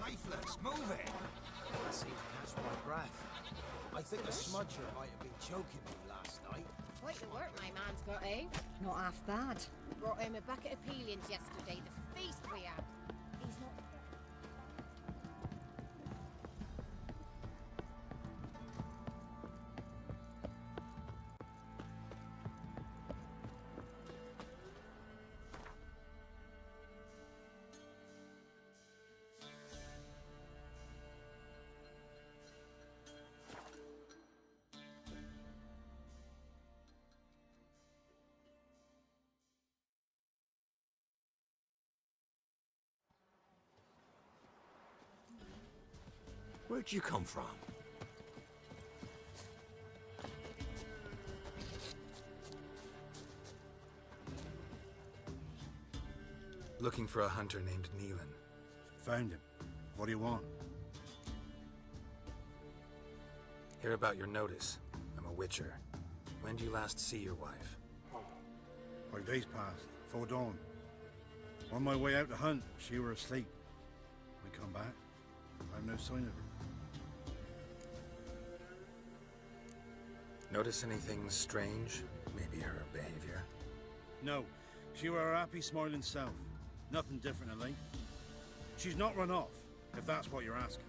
lifeless. Move it. I seem to catch my breath. I think the smudger might have been choking me last night. Quite the work my man's got, eh? Not half bad. Brought home a bucket of peelings yesterday, the feast we had. He's not... Where'd you come from? Looking for a hunter named Neelan. Found him. What do you want? Hear about your notice. I'm a witcher. When did you last see your wife? 5 days passed, 'fore dawn. On my way out to hunt, she were asleep. I come back, I've no sign of her. Notice anything strange? Maybe her behavior? No, she were her happy, smiling self. Nothing different, Elaine. She's not run off, if that's what you're asking.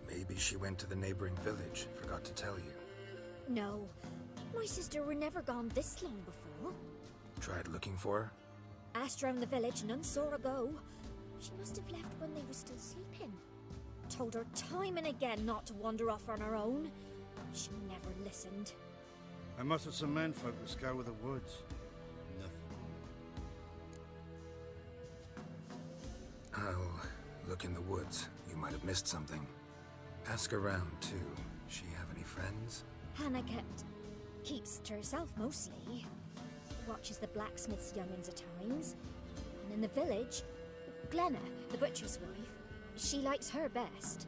Maybe she went to the neighboring village, forgot to tell you. No. My sister were never gone this long before. Tried looking for her? Asked round the village, none saw her go. She must have left when they were still sleeping. Told her time and again not to wander off on her own. She never listened. I mustered some menfolk to scour the woods. Nothing. I'll look in the woods. You might have missed something. Ask around, too. She have any friends? Hannah keeps to herself mostly. Watches the blacksmith's young'uns at times. And in the village, Glenna, the butcher's wife, she likes her best.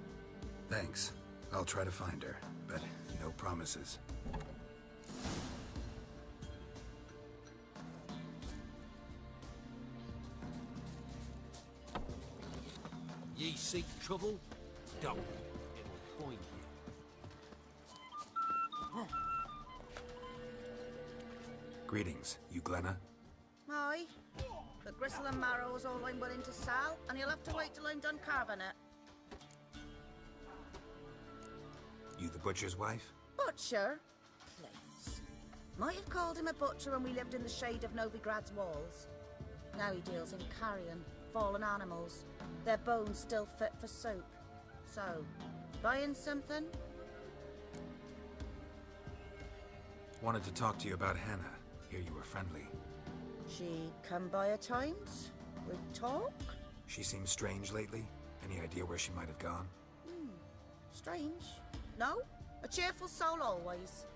Thanks. I'll try to find her, but no promises. Ye seek trouble? Don't. It'll find you. Greetings, you Glenna? Aye. The gristle and marrow's all I'm willing to sell, and you'll have to wait till I'm done carving it. You the butcher's wife? Butcher? Please. Might have called him a butcher when we lived in the shade of Novigrad's walls. Now he deals in carrion, fallen animals. Their bones still fit for soup. So, buying something? Wanted to talk to you about Hannah. Hear you were friendly. She come by at times? We talk? She seems strange lately. Any idea where she might have gone? Strange. No? A cheerful soul always.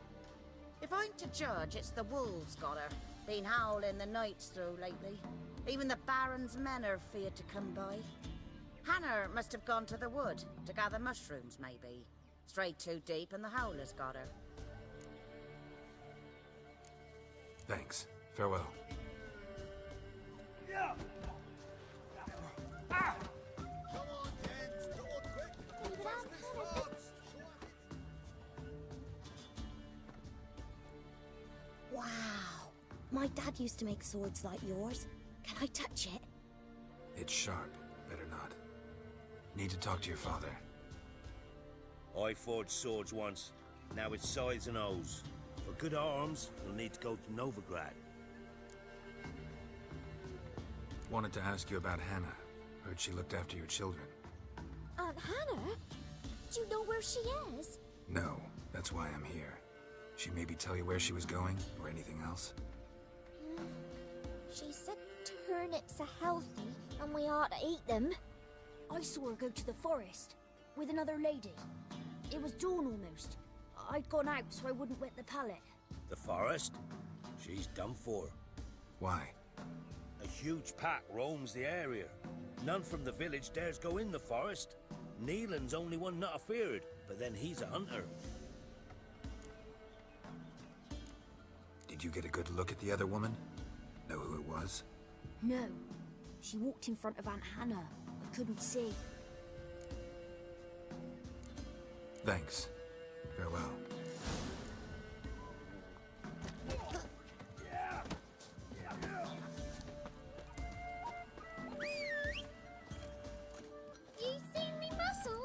If I'm to judge, it's the wolves got her. Been howling the nights through lately. Even the Baron's men are feared to come by. Hannah must have gone to the wood to gather mushrooms, maybe. Strayed too deep and the howlers got her. Thanks. Farewell. Wow. My dad used to make swords like yours. Can I touch it? It's sharp. Better not. Need to talk to your father. I forged swords once. Now it's scythes and hoes. For good arms, you'll need to go to Novigrad. Wanted to ask you about Hannah. Heard she looked after your children. Aunt Hannah? Do you know where she is? No, that's why I'm here. She maybe tell you where she was going, or anything else? She said turnips are healthy and we ought to eat them. I saw her go to the forest with another lady. It was dawn almost. I'd gone out so I wouldn't wet the pallet. The forest? She's done for. Why? A huge pack roams the area. None from the village dares go in the forest. Neelan's only one not afeared, but then he's a hunter. Did you get a good look at the other woman? Know who it was? No. She walked in front of Aunt Hannah. I couldn't see. Thanks. Farewell. You seen me muscles?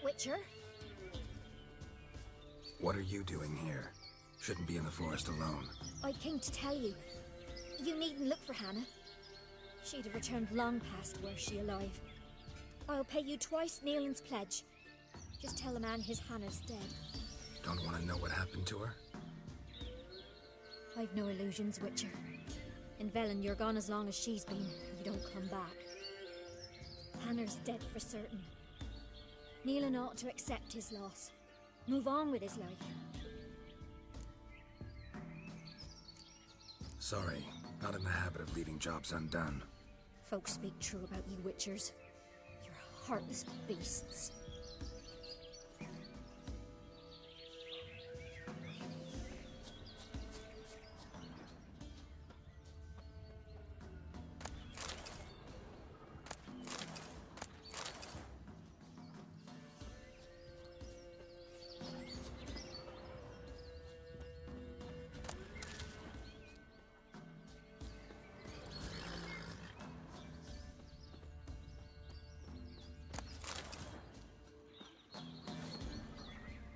Witcher? What are you doing here? Shouldn't be in the forest alone. I came to tell you. You needn't look for Hannah. She'd have returned long past were she alive. I'll pay you twice Nealon's pledge. Just tell the man his Hannah's dead. Don't want to know what happened to her? I've no illusions, Witcher. In Velen, you're gone as long as she's been. You don't come back. Hannah's dead for certain. Nealon ought to accept his loss. Move on with his life. Sorry, not in the habit of leaving jobs undone. Folks speak true about you Witchers. You're heartless beasts.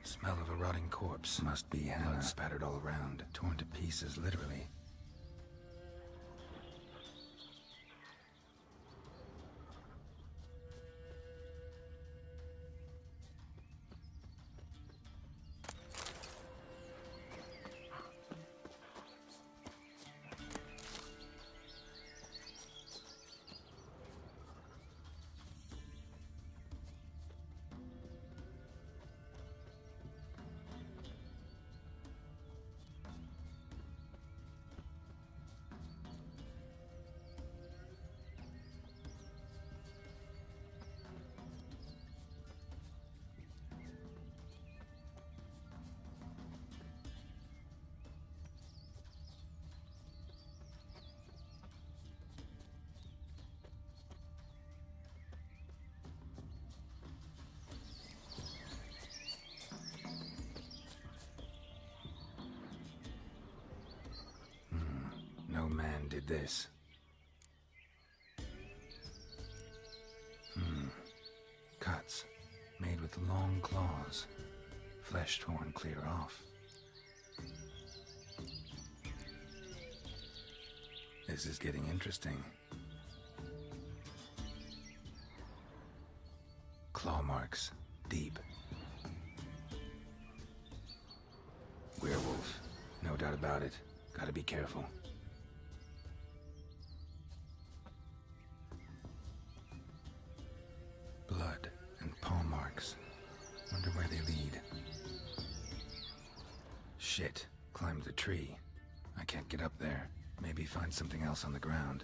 Smell of a rotting corpse. Must be Hannah. Blood spattered all around. Torn to pieces, literally. No man did this. Cuts, made with long claws. Flesh torn clear off. This is getting interesting. Claw marks, deep. Werewolf, no doubt about it. Gotta be careful. Blood and paw marks. Wonder where they lead. Shit, climbed the tree. I can't get up there. Maybe find something else on the ground.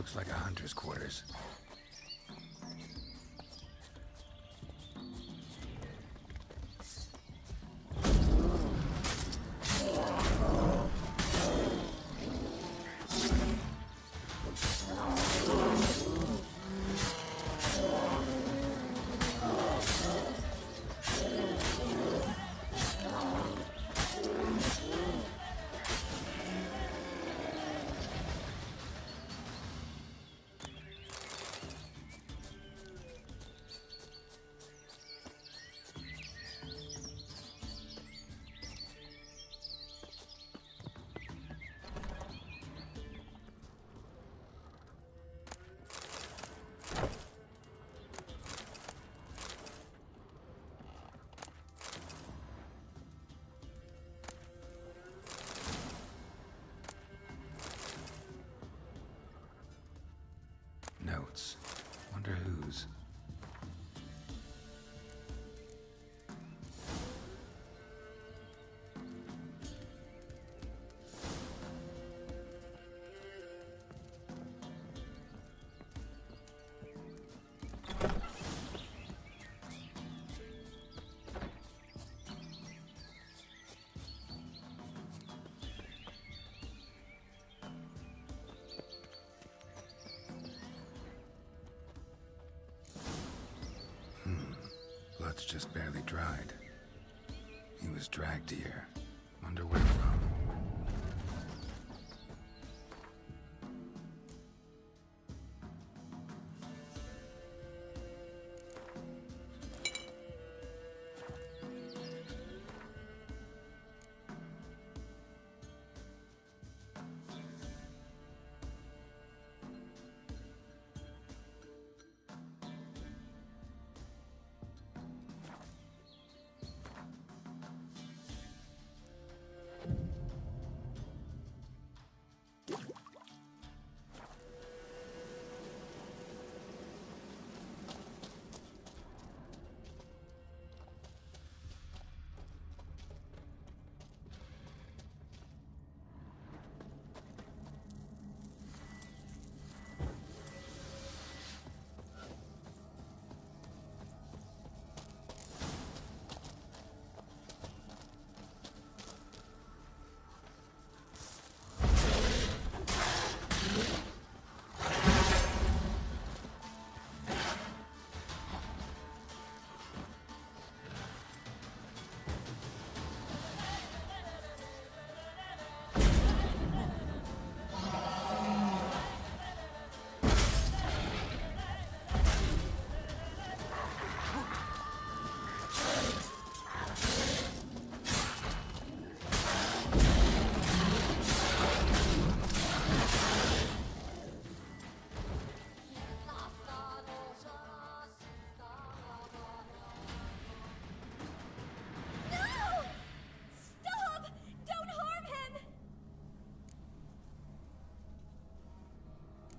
Looks like a hunter's quarters. Notes. Wonder whose. Blood's just barely dried. He was dragged here. Wonder where from.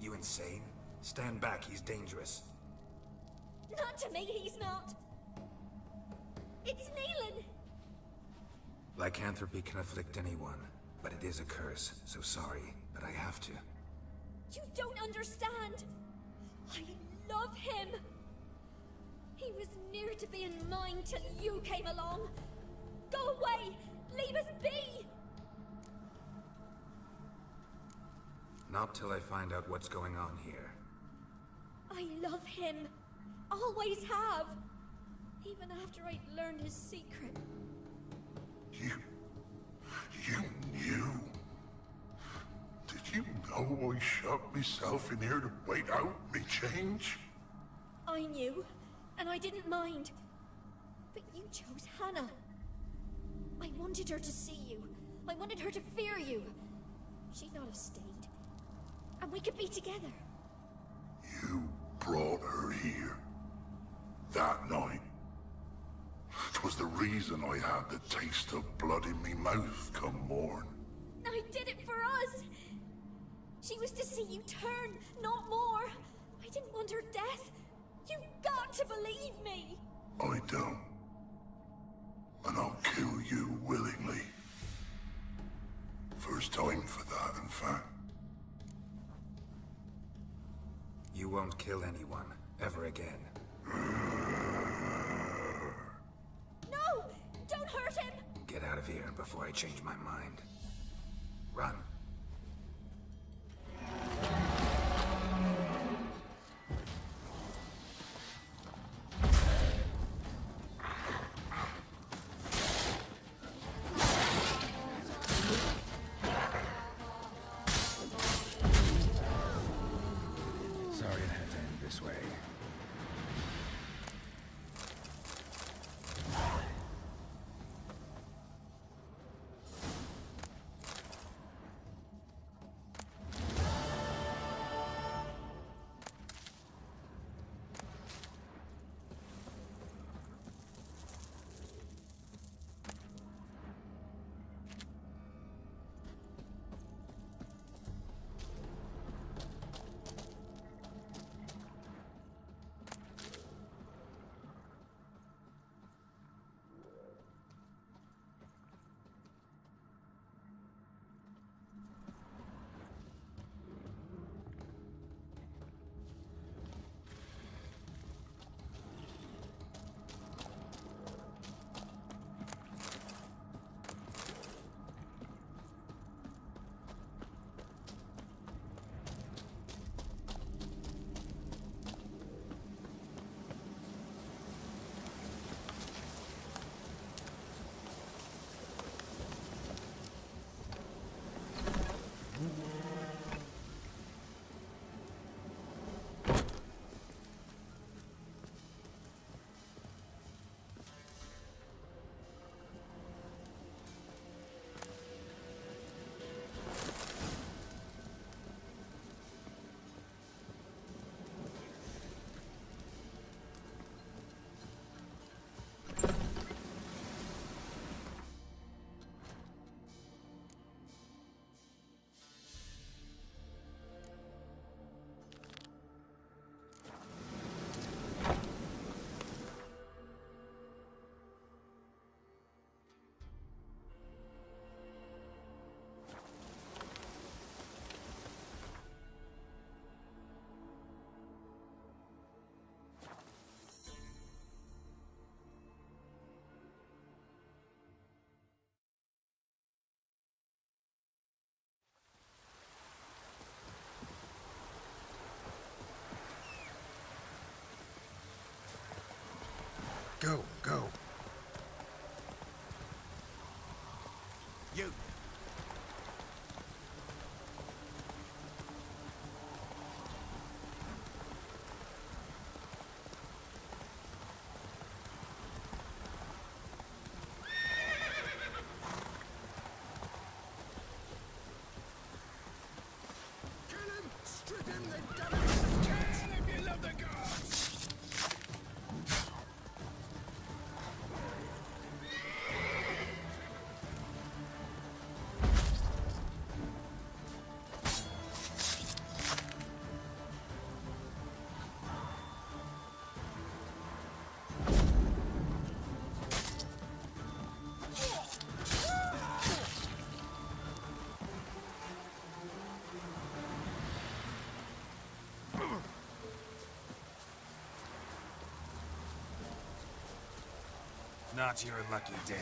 You insane? Stand back, he's dangerous. Not to me, he's not. It's Neelan. Lycanthropy can afflict anyone, but it is a curse, so sorry, but I have to. You don't understand. I love him. He was near to being mine till you came along. Go away! Leave us be! Not till I find out what's going on here. I love him. Always have. Even after I'd learned his secret. You knew? Did you know I shut myself in here to wait out me change? I knew, and I didn't mind. But you chose Hannah. I wanted her to see you. I wanted her to fear you. She'd not have stayed. And we could be together. You brought her here. That night. 'Twas the reason I had the taste of blood in me mouth come morn. I did it for us. She was to see you turn, not more. I didn't want her death. You've got to believe me. I don't. And I'll kill you willingly. First time for that, in fact. won't kill anyone, ever again. No! Don't hurt him! Get out of here before I change my mind. Run. Sorry it had to end this way. Go, go. You! Kill him! Strip him! They've done it! Kill if you love the gods! Not your lucky day.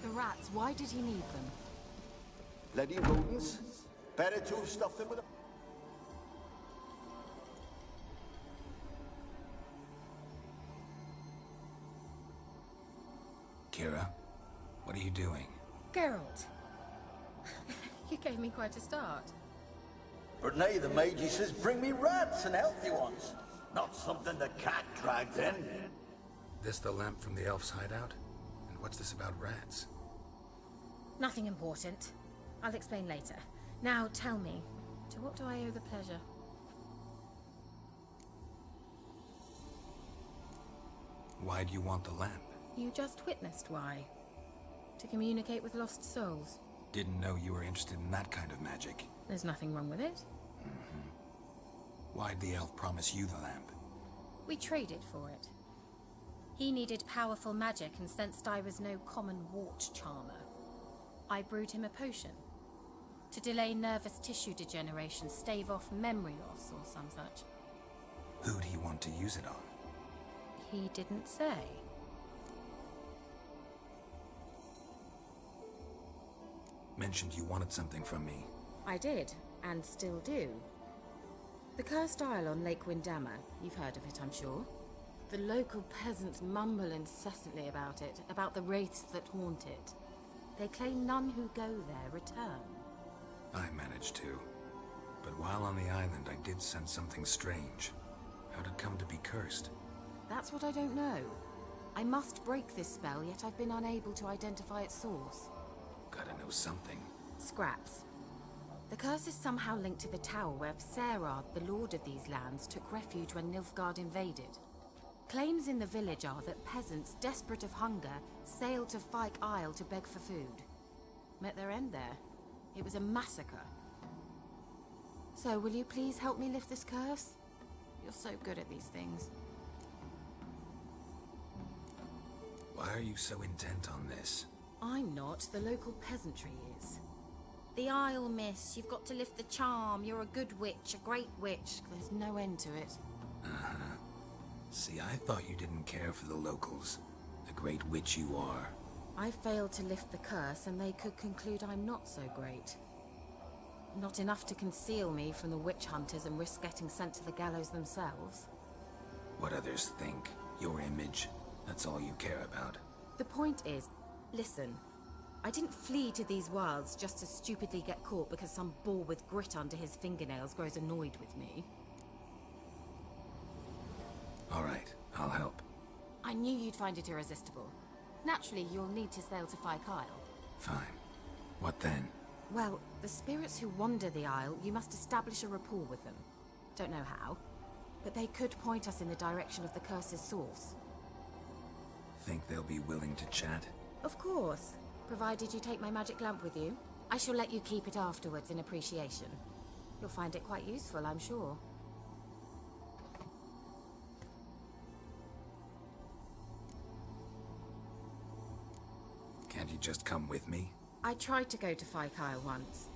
The rats, why did he need them? Bloody rodents. Better to have stuffed them with a... Kira, What are you doing? Geralt. You gave me quite a start. But now the Magi says bring me rats and healthy ones. Not something the cat dragged in. This the lamp from the elf's hideout? And what's this about rats? Nothing important. I'll explain later. Now tell me, to what do I owe the pleasure? Why do you want the lamp? You just witnessed why. To communicate with lost souls. Didn't know you were interested in that kind of magic. There's nothing wrong with it. Why'd the elf promise you the lamp? We traded for it. He needed powerful magic and sensed I was no common wart charmer. I brewed him a potion. To delay nervous tissue degeneration, stave off memory loss or some such. Who'd he want to use it on? He didn't say. Mentioned you wanted something from me. I did, and still do. The cursed isle on Lake Windammer. You've heard of it, I'm sure. The local peasants mumble incessantly about it, about the wraiths that haunt it. They claim none who go there return. I managed to. But while on the island, I did sense something strange. How'd it come to be cursed? That's what I don't know. I must break this spell, yet I've been unable to identify its source. Gotta know something. Scraps. The curse is somehow linked to the tower where Serard, the lord of these lands, took refuge when Nilfgaard invaded. Claims in the village are that peasants, desperate of hunger, sailed to Fyke Isle to beg for food. Met their end there. It was a massacre. So, will you please help me lift this curse? You're so good at these things. Why are you so intent on this? I'm not. The local peasantry is. The Isle, miss. You've got to lift the charm. You're a good witch, a great witch. There's no end to it. Uh-huh. See, I thought you didn't care for the locals. The great witch you are. I failed to lift the curse, and they could conclude I'm not so great. Not enough to conceal me from the witch hunters and risk getting sent to the gallows themselves. What others think. Your image. That's all you care about. The point is, listen. I didn't flee to these wilds just to stupidly get caught because some boar with grit under his fingernails grows annoyed with me. All right, I'll help. I knew you'd find it irresistible. Naturally, you'll need to sail to Fyke Isle. Fine. What then? Well, the spirits who wander the Isle, you must establish a rapport with them. Don't know how, but they could point us in the direction of the curse's source. Think they'll be willing to chat? Of course. Provided you take my magic lamp with you. I shall let you keep it afterwards in appreciation. You'll find it quite useful, I'm sure. Can't you just come with me? I tried to go to Fyke Isle once.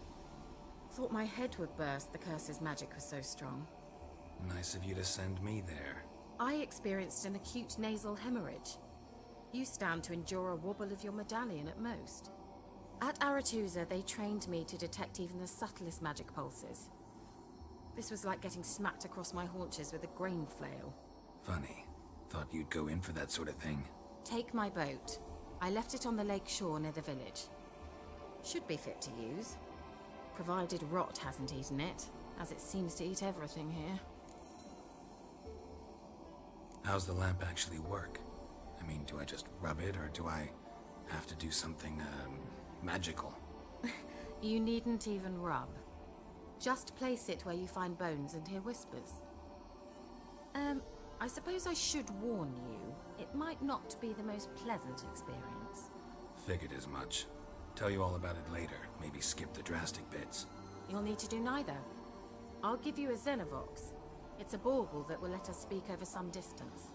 Thought my head would burst, the curse's magic was so strong. Nice of you to send me there. I experienced an acute nasal hemorrhage. You stand to endure a wobble of your medallion at most. At Aretusa, they trained me to detect even the subtlest magic pulses. This was like getting smacked across my haunches with a grain flail. Funny. Thought you'd go in for that sort of thing. Take my boat. I left it on the lake shore near the village. Should be fit to use. Provided rot hasn't eaten it, as it seems to eat everything here. How's the lamp actually work? I mean, do I just rub it, or do I have to do something, magical? You needn't even rub. Just place it where you find bones and hear whispers. I suppose I should warn you, it might not be the most pleasant experience. Figured as much. Tell you all about it later, maybe skip the drastic bits. You'll need to do neither. I'll give you a Xenovox. It's a bauble that will let us speak over some distance.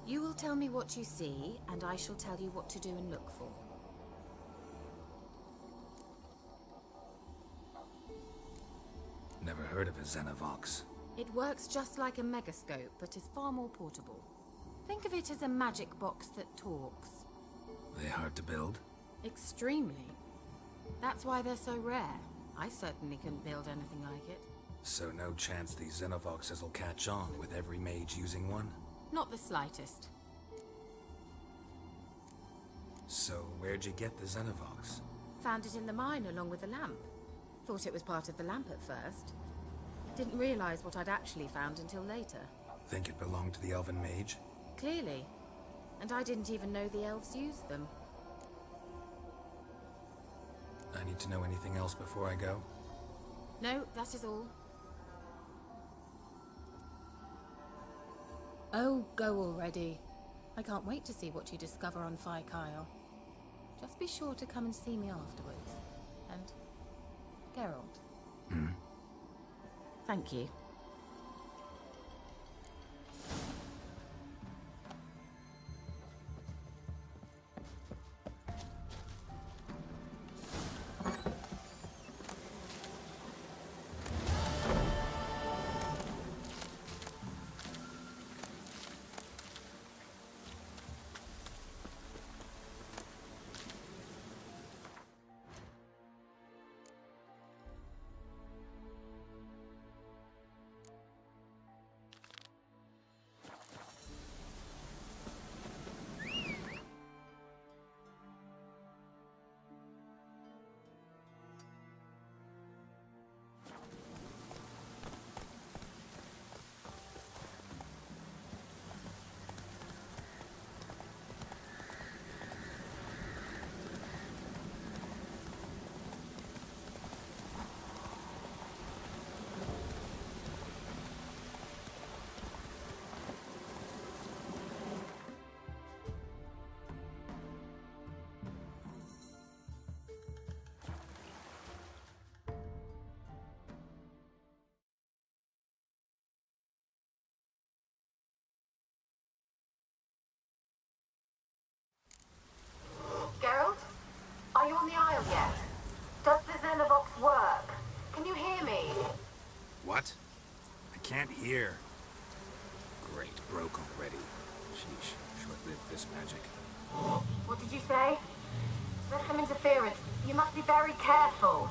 You will tell me what you see, and I shall tell you what to do and look for. Never heard of a Xenovox. It works just like a megascope, but is far more portable. Think of it as a magic box that talks. They hard to build? Extremely. That's why they're so rare. I certainly couldn't build anything like it. So no chance these Xenovoxes will catch on with every mage using one? Not the slightest. So where'd you get the Xenovox? Found it in the mine along with the lamp. Thought it was part of the lamp at first. Didn't realize what I'd actually found until later. Think it belonged to the elven mage? Clearly. And I didn't even know the elves used them. I need to know anything else before I go? No, that is all. Oh, go already. I can't wait to see what you discover on Phi Kyle. Just be sure to come and see me afterwards. And Geralt. Hmm? Thank you. Geralt? Are you on the Isle yet? Does the Xenovox work? Can you hear me? What? I can't hear. Great, broke already. Sheesh, short-lived this magic. What did you say? There's some interference. You must be very careful.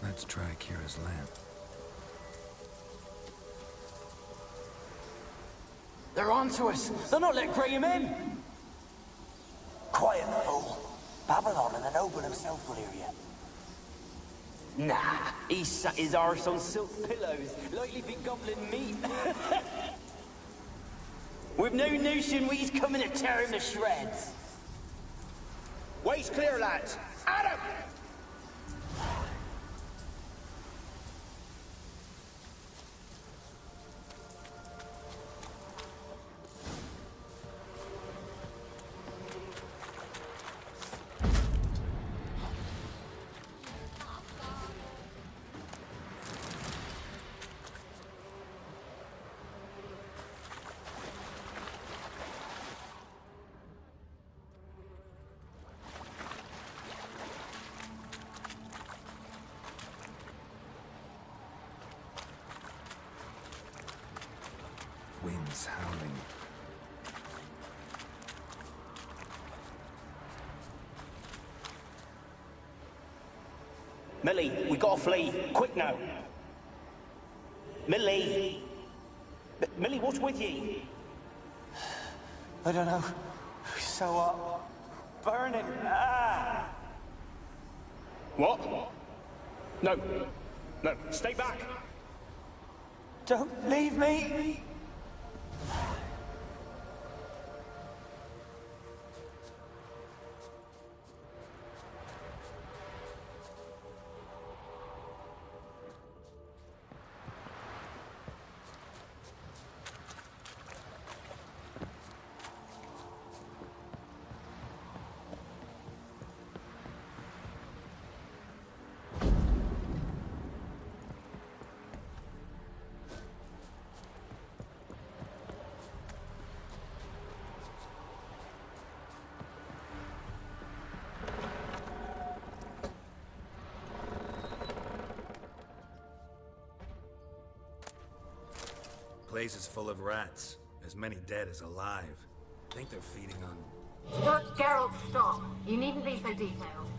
Let's try Kira's lamp. They're on to us. They're not letting Graham in. Quiet, fool. Babylon and the noble himself will hear you. Nah, he sat his arse on silk pillows, likely be gobbling meat. We've no notion he's coming to tear him to shreds. Way's clear, lads. Adam! Winds howling. Millie, we gotta flee. Quick now. Millie! Millie, what's with ye? I don't know. So, burning. Ah! What? No. No, stay back. Don't leave me! Place is full of rats. As many dead as alive. I think they're feeding on... Geralt, stop. You needn't be so detailed.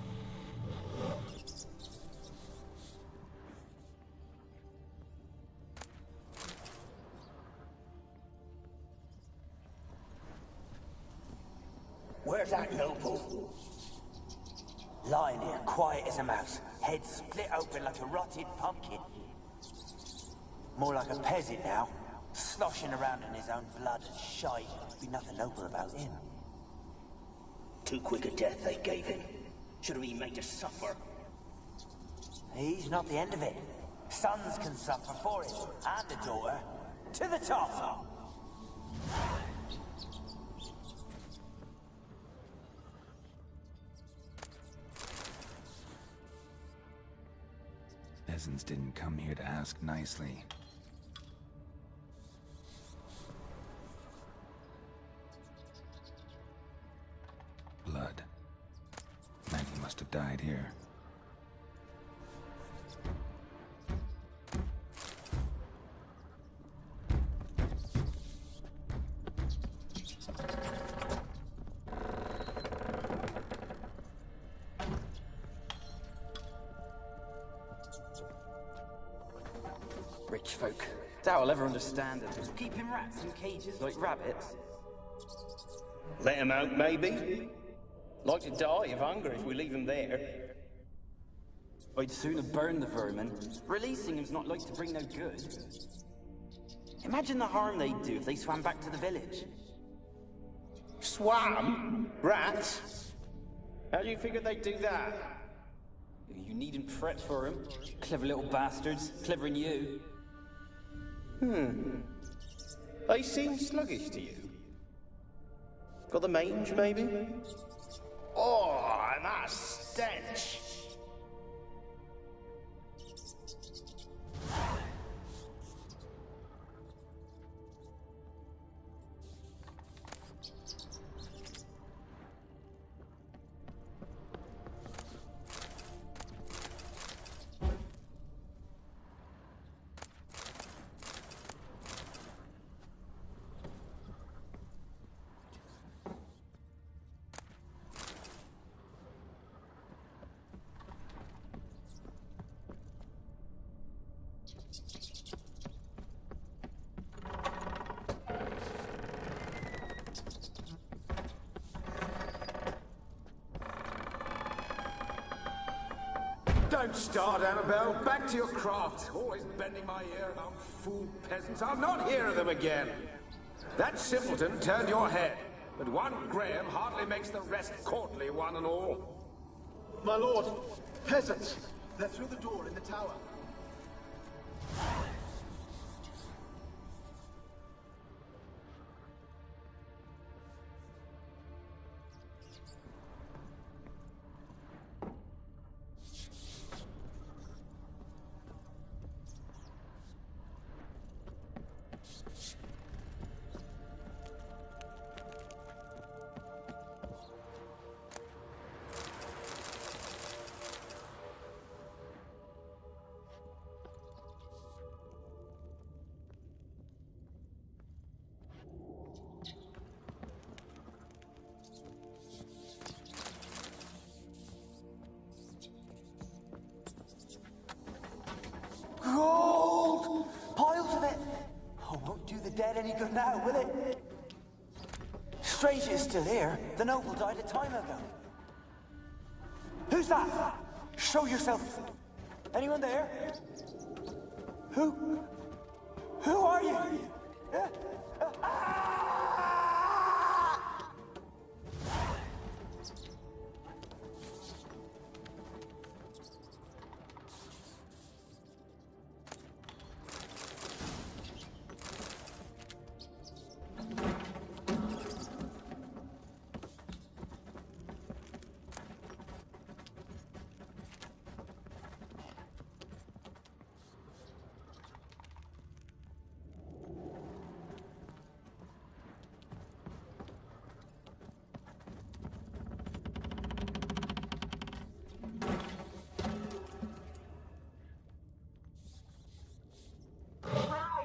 Where's that noble? Lying here, quiet as a mouse, head split open like a rotted pumpkin. More like a peasant now, sloshing around in his own blood and shite. Be nothing noble about him. Too quick a death they gave him. Should have been made to suffer. He's not the end of it. Sons can suffer for it, and a daughter. To the top! Peasants didn't come here to ask nicely. Blood. Many must have died here. Rich folk. Doubt I'll ever understand them. Just keeping rats in cages like rabbits. Let him out, maybe? Like to die of hunger if we leave him there. I'd sooner burn the vermin. Releasing him's not like to bring no good. Imagine the harm they'd do if they swam back to the village. Swam? Rats? How do you figure they'd do that? You needn't fret for them. Clever little bastards. Clever than you. They seem sluggish to you. Got the mange, maybe? Oh, and that stench! Don't start, Annabelle. Back to your craft. Always bending my ear about fool peasants. I'll not hear of them again. That simpleton turned your head, but one Graham hardly makes the rest courtly, one and all. My lord, peasants. They're through the door in the tower. Gold! Piles of it! Oh, won't do the dead any good now, will it? Strange it's still here. The noble died a time ago. Who's that? Show yourself. Anyone there? Who? Who are you?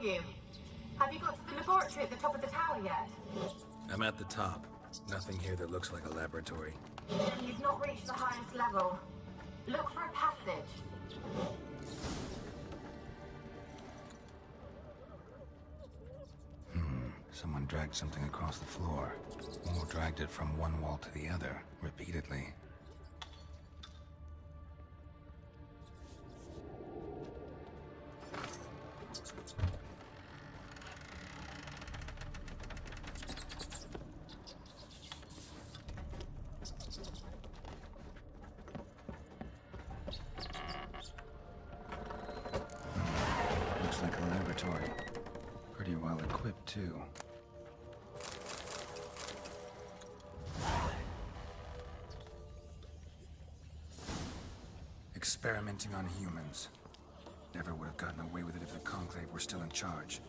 You? Have you got to the laboratory at the top of the tower yet? I'm at the top. Nothing here that looks like a laboratory. You've not reached the highest level. Look for a passage. Someone dragged something across the floor. Or dragged it from one wall to the other, repeatedly. Looks like a laboratory. Pretty well equipped, too. Experimenting on humans. Never would have gotten away with it if the Conclave were still in charge.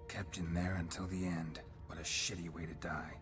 Kept in there until the end. What a shitty way to die.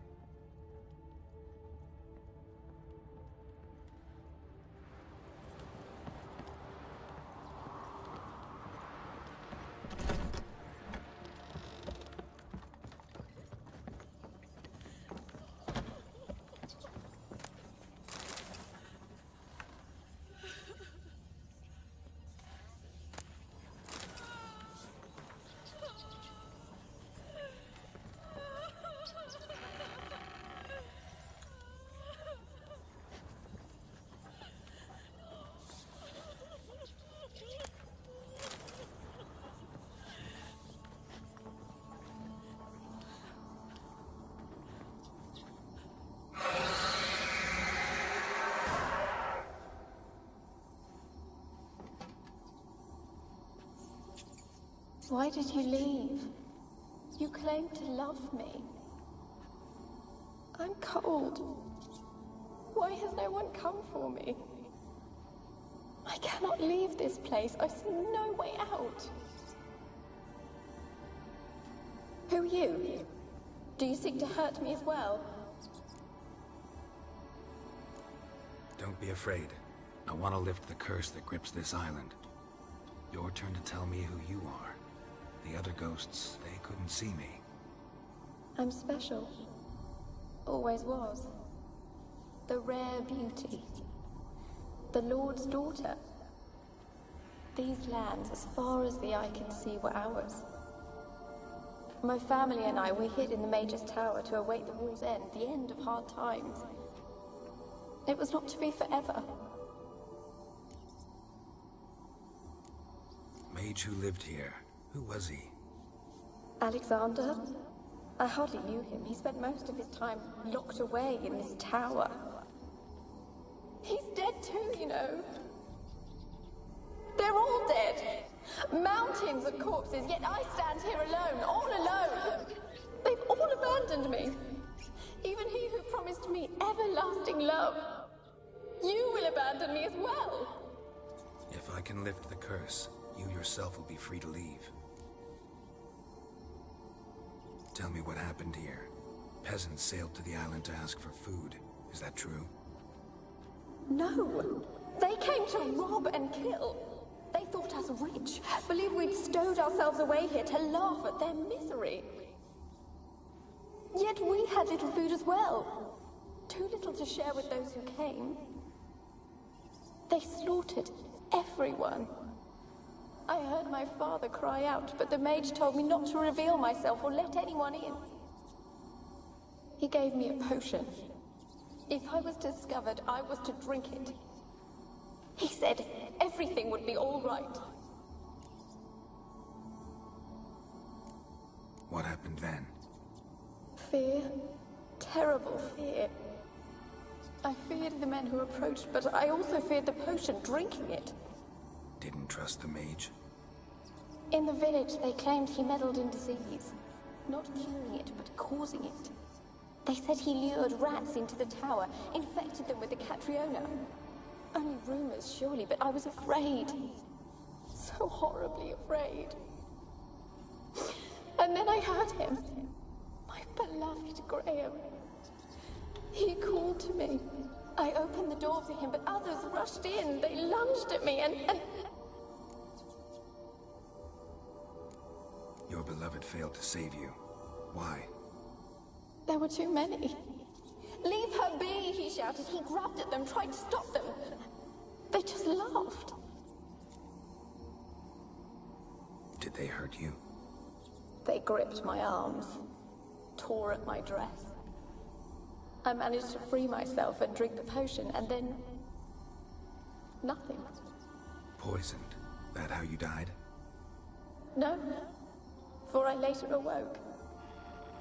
Why did you leave? You claimed to love me. I'm cold. Why has no one come for me? I cannot leave this place. I see no way out. Who are you? Do you seek to hurt me as well? Don't be afraid. I want to lift the curse that grips this island. Your turn to tell me who you are. The other ghosts, they couldn't see me. I'm special. Always was. The rare beauty. The Lord's daughter. These lands, as far as the eye can see, were ours. My family and I, we hid in the Major's Tower to await the war's end, the end of hard times. It was not to be forever. Mage who lived here. Who was he? Alexander? I hardly knew him. He spent most of his time locked away in this tower. He's dead too, you know. They're all dead. Mountains of corpses, yet I stand here alone, all alone. They've all abandoned me. Even he who promised me everlasting love. You will abandon me as well. If I can lift the curse, you yourself will be free to leave. Tell me what happened here. Peasants sailed to the island to ask for food. Is that true? No. They came to rob and kill. They thought us rich, believed we'd stowed ourselves away here to laugh at their misery. Yet we had little food as well. Too little to share with those who came. They slaughtered everyone. I heard my father cry out, but the mage told me not to reveal myself or let anyone in. He gave me a potion. If I was discovered, I was to drink it. He said everything would be all right. What happened then? Fear. Terrible fear. I feared the men who approached, but I also feared the potion, drinking it. Didn't trust the mage? In the village, they claimed he meddled in disease. Not curing it, but causing it. They said he lured rats into the tower, infected them with the Catriona. Only rumors, surely, but I was afraid. So horribly afraid. And then I heard him. My beloved Graham. He called to me. I opened the door for him, but others rushed in. They lunged at me and... Your beloved failed to save you. Why? There were too many. Leave her be, he shouted. He grabbed at them, tried to stop them. They just laughed. Did they hurt you? They gripped my arms, tore at my dress. I managed to free myself and drink the potion, and then... nothing. Poisoned? That how you died? No, for I later awoke.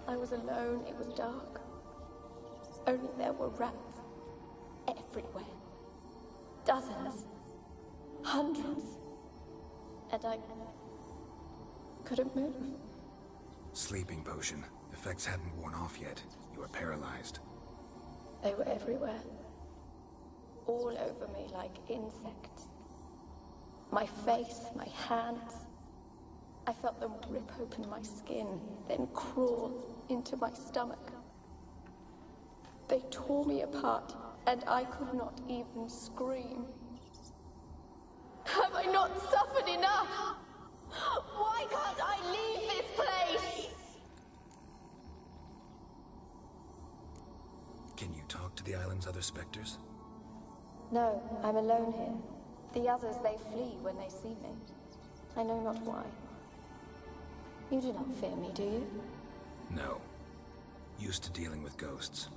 I was alone, it was dark. Only there were rats everywhere. Dozens. Hundreds. And I couldn't move. Sleeping potion. Effects hadn't worn off yet. You were paralyzed. They were everywhere. All over me like insects. My face, my hands. I felt them rip open my skin, then crawl into my stomach. They tore me apart, and I could not even scream. Have I not suffered enough? Why can't I leave this place? Can you talk to the island's other specters? No, I'm alone here. The others, they flee when they see me. I know not why. You do not fear me, do you? No. Used to dealing with ghosts.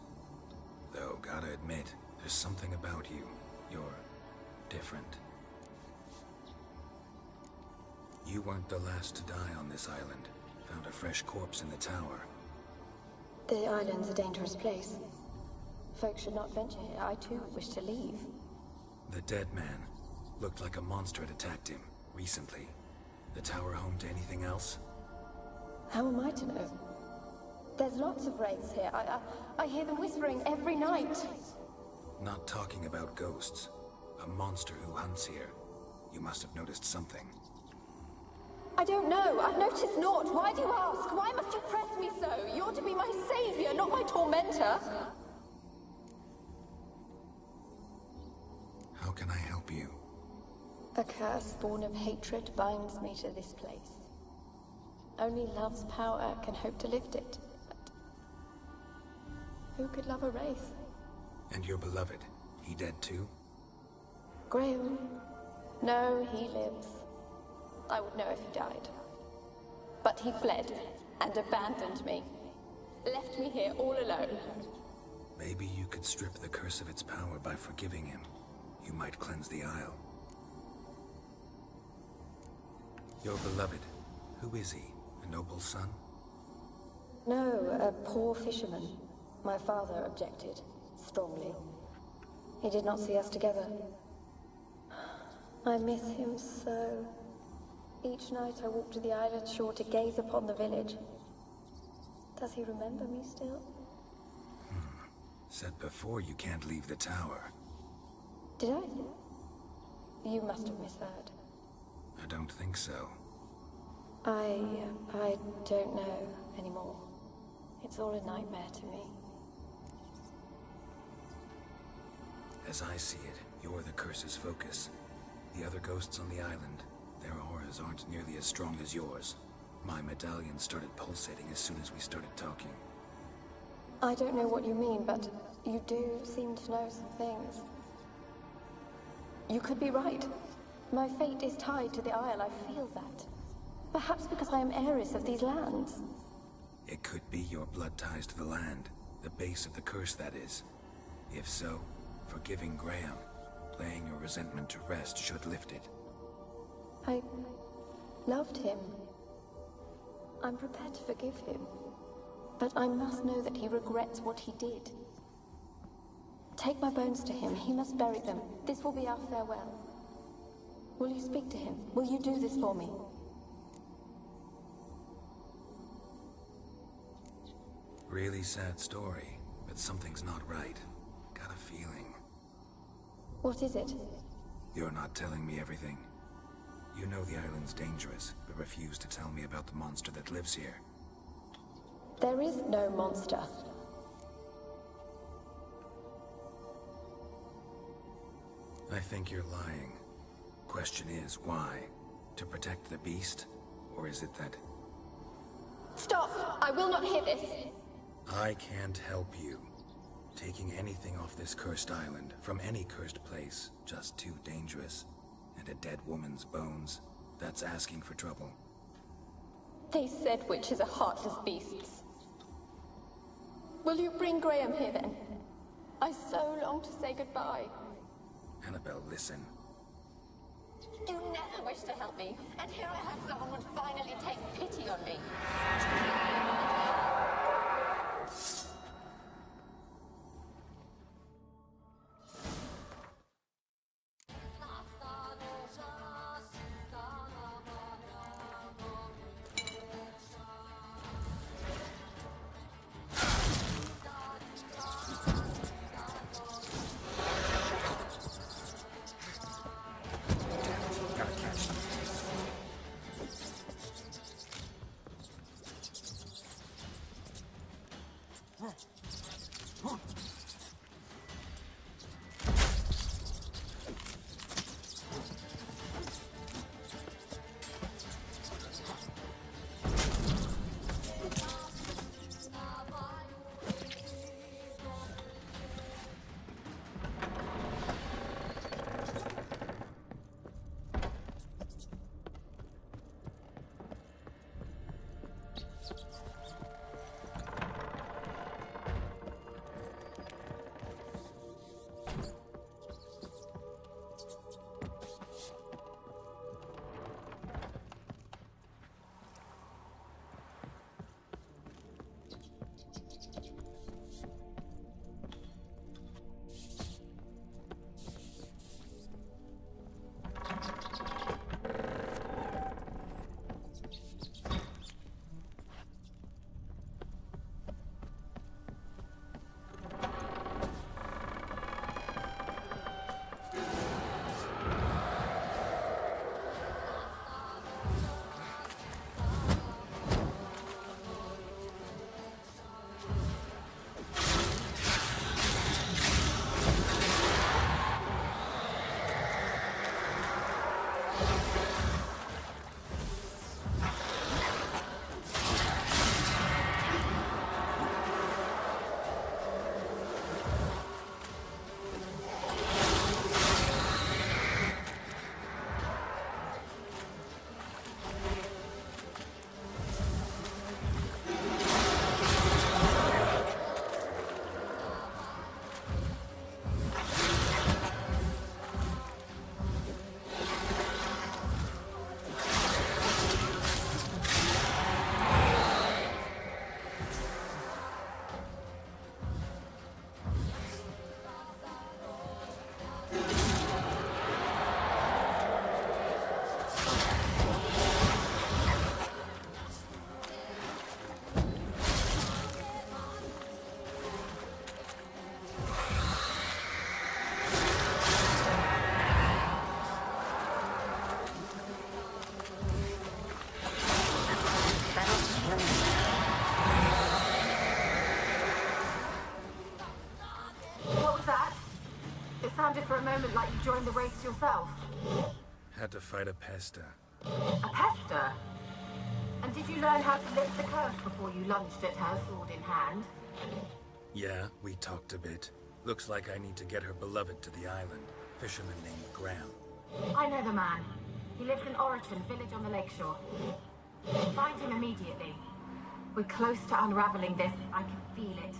Though, gotta admit, there's something about you. You're different. You weren't the last to die on this island. Found a fresh corpse in the tower. The island's a dangerous place. Folks should not venture here. I too wish to leave. The dead man. Looked like a monster had attacked him, recently. The tower home to anything else? How am I to know? There's lots of wraiths here. I hear them whispering every night. Not talking about ghosts. A monster who hunts here. You must have noticed something. I don't know. I've noticed naught. Why do you ask? Why must you press me so? You're to be my savior, not my tormentor. How can I help you? A curse born of hatred binds me to this place. Only love's power can hope to lift it. But who could love a wraith? And your beloved, he dead too? Graham? No, he lives. I would know if he died. But he fled and abandoned me. Left me here all alone. Maybe you could strip the curse of its power by forgiving him. You might cleanse the Isle. Your beloved, who is he? A noble son? No, a poor fisherman. My father objected, strongly. He did not see us together. I miss him so. Each night I walk to the island shore to gaze upon the village. Does he remember me still? Said before you can't leave the tower. Did I? You must have misheard. I don't think so. I don't know anymore. It's all a nightmare to me. As I see it, you're the curse's focus. The other ghosts on the island, their auras aren't nearly as strong as yours. My medallion started pulsating as soon as we started talking. I don't know what you mean, but you do seem to know some things. You could be right. My fate is tied to the Isle, I feel that. Perhaps because I am heiress of these lands. It could be your blood ties to the land, the base of the curse, that is. If so, forgiving Graham, laying your resentment to rest should lift it. I loved him. I'm prepared to forgive him. But I must know that he regrets what he did. Take my bones to him. He must bury them. This will be our farewell. Will you speak to him? Will you do this for me? Really sad story, but something's not right. Got a feeling. What is it? You're not telling me everything. You know the island's dangerous, but refuse to tell me about the monster that lives here. There is no monster. I think you're lying. Question is, why? To protect the beast? Or is it that... Stop! I will not hear this! I can't help you. Taking anything off this cursed island, from any cursed place, just too dangerous. And a dead woman's bones, that's asking for trouble. They said witches are heartless beasts. Will you bring Graham here then? I so long to say goodbye. Annabelle, listen. You never wished to help me, and here I have someone would finally take pity on me. sounded for a moment like you joined the race yourself. Had to fight a pester. A pester? And did you learn how to lift the curse before you lunged at her, sword in hand? Yeah, we talked a bit. Looks like I need to get her beloved to the island. Fisherman named Graham. I know the man. He lives in Oriton, village on the lakeshore. Find him immediately. We're close to unraveling this. I can feel it.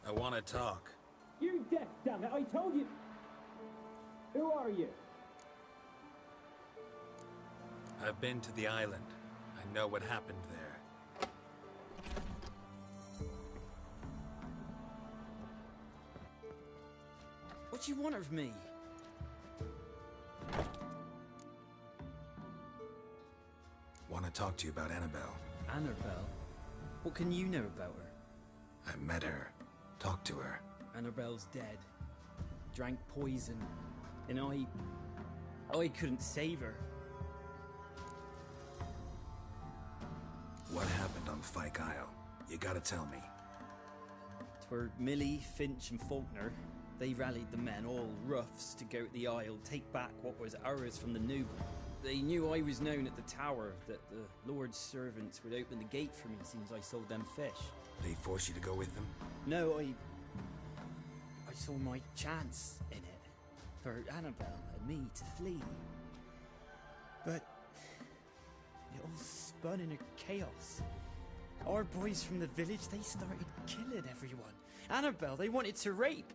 I want to talk. You're deaf, damn it! I told you. Who are you? I've been to the island. I know what happened there. What do you want of me? Want to talk to you about Annabelle. Annabelle? What can you know about her? I met her. Talked to her. Annabelle's dead. Drank poison. And I couldn't save her. What happened on Fyke Isle? You gotta tell me. Twere Millie, Finch and Faulkner. They rallied the men, all roughs, to go to the Isle, take back what was ours from the noob. They knew I was known at the tower, that the Lord's servants would open the gate for me since I sold them fish. They forced you to go with them? No, I saw my chance in it. For Annabelle and me to flee. But it all spun in a chaos. Our boys from the village, they started killing everyone. Annabelle, they wanted to rape.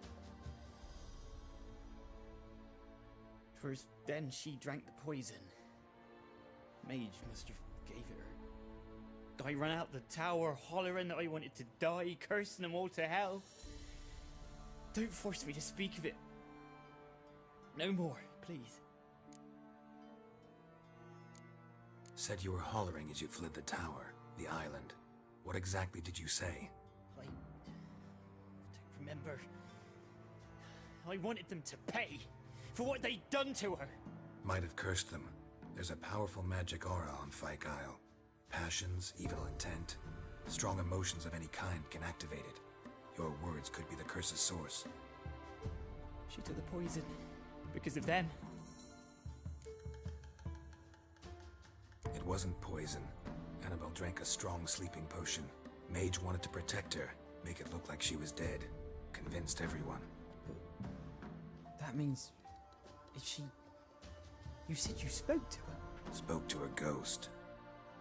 'Twas then she drank the poison. Mage must have gave it her. I ran out the tower hollering that I wanted to die, cursing them all to hell. Don't force me to speak of it. No more, please. Said you were hollering as you fled the tower, the island. What exactly did you say? I don't remember. I wanted them to pay for what they'd done to her. Might have cursed them. There's a powerful magic aura on Fyke Isle. Passions, evil intent, strong emotions of any kind can activate it. Your words could be the curse's source. She took the poison because of them. It wasn't poison. Annabelle drank a strong sleeping potion. Mage wanted to protect her, make it look like she was dead. Convinced everyone. That means... is she... You said you spoke to her? Spoke to her ghost.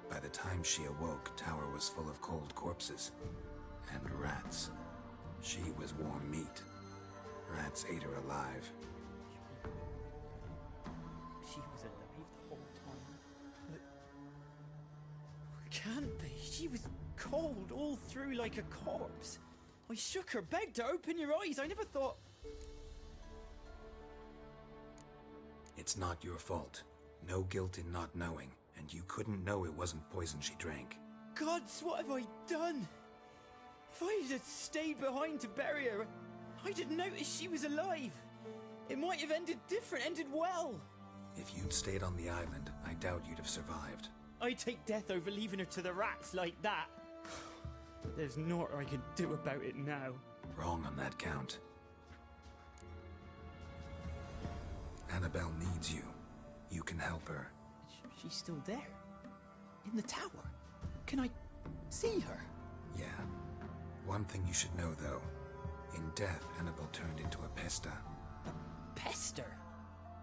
By the time she awoke, tower was full of cold corpses. And rats. She was warm meat. Rats ate her alive. She was alive the whole time? But... it can't be. She was cold all through like a corpse. I shook her, begged her, open your eyes. I never thought... It's not your fault. No guilt in not knowing. and you couldn't know it wasn't poison she drank. Gods, what have I done? If I had stayed behind to bury her, I'd have noticed she was alive. It might have ended different, ended well. If you'd stayed on the island, I doubt you'd have survived. I'd take death over leaving her to the rats like that. But there's naught I can do about it now. Wrong on that count. Annabelle needs you. You can help her. She's still there? In the tower? Can I see her? Yeah. One thing you should know, though. In death, Annabelle turned into a pesta. A pester?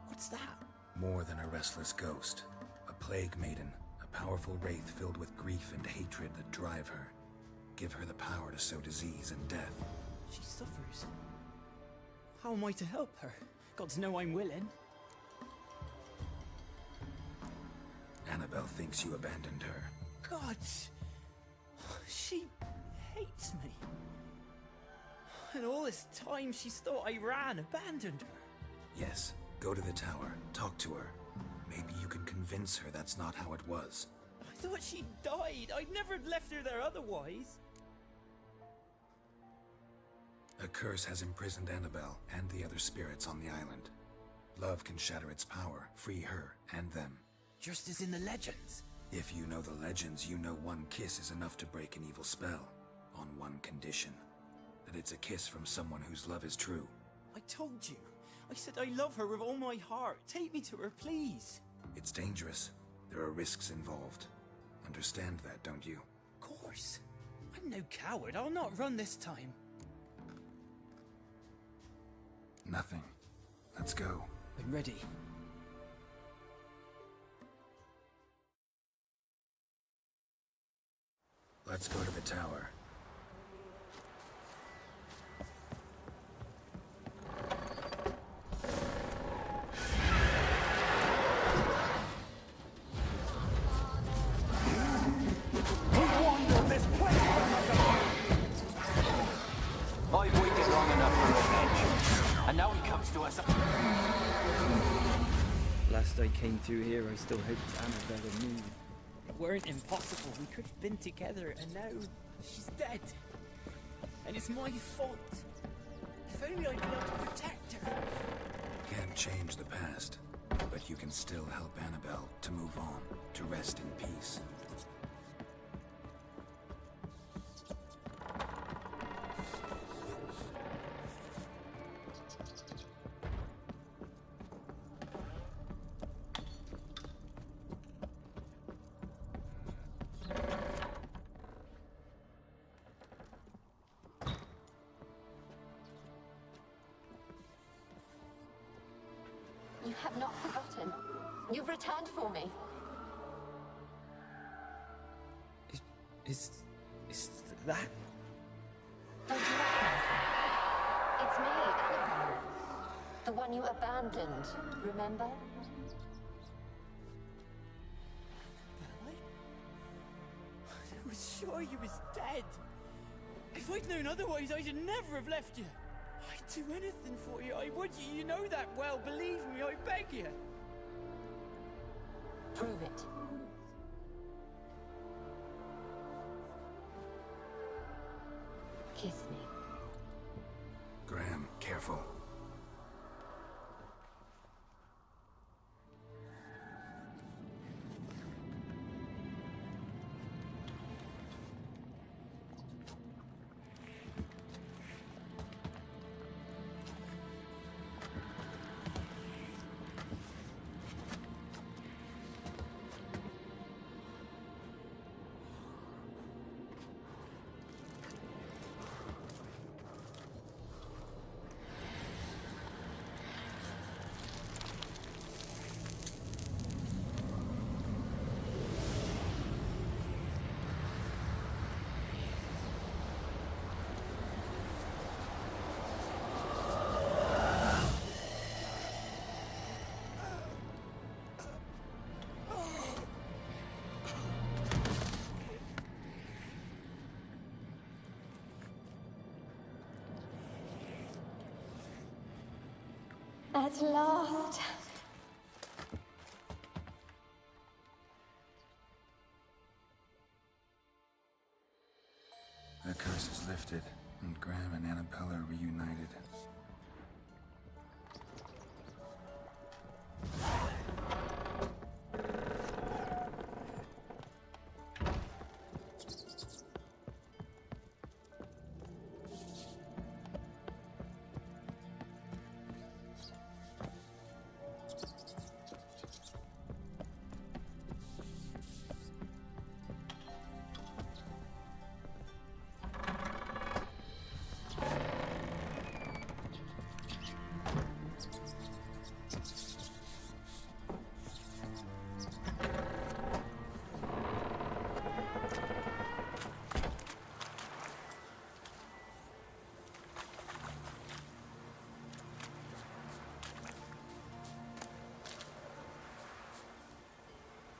What's that? More than a restless ghost. A plague maiden. A powerful wraith filled with grief and hatred that drive her. Give her the power to sow disease and death. She suffers. How am I to help her? Gods know I'm willing. Annabelle thinks you abandoned her. Gods! She hates me. And all this time she's thought I abandoned her. Yes, go to the tower, talk to her. Maybe you can convince her that's not how it was. I thought she died. I'd never left her there otherwise. A curse has imprisoned Annabelle and the other spirits on the island. Love can shatter its power, free her and them. Just as in the legends. If you know the legends, you know one kiss is enough to break an evil spell. On one condition. That it's a kiss from someone whose love is true. I told you. I said I love her with all my heart. Take me to her, please. It's dangerous. There are risks involved. Understand that, don't you? Of course. I'm no coward. I'll not run this time. Nothing. Let's go. I'm ready. Let's go to the tower. I've waited long enough for revenge, and now he comes to us. Last I came through here, I still hoped Annabelle and me. It weren't impossible. We could have been together, and now she's dead. And it's my fault. If only I'd been able to protect her. Can't change the past, but you can still help Annabelle to move on, to rest in peace. You have not forgotten. You've returned for me. Is that? Don't you recognize? It's me, Annabelle. The one you abandoned, remember? I was sure you was dead. If I'd known otherwise, I'd never have left you. I'd do anything for you. I would. You know that well. Believe me, I beg you. Prove it. Kiss me. Graham, careful. At last. The curse is lifted, and Graham and Annabella are reunited.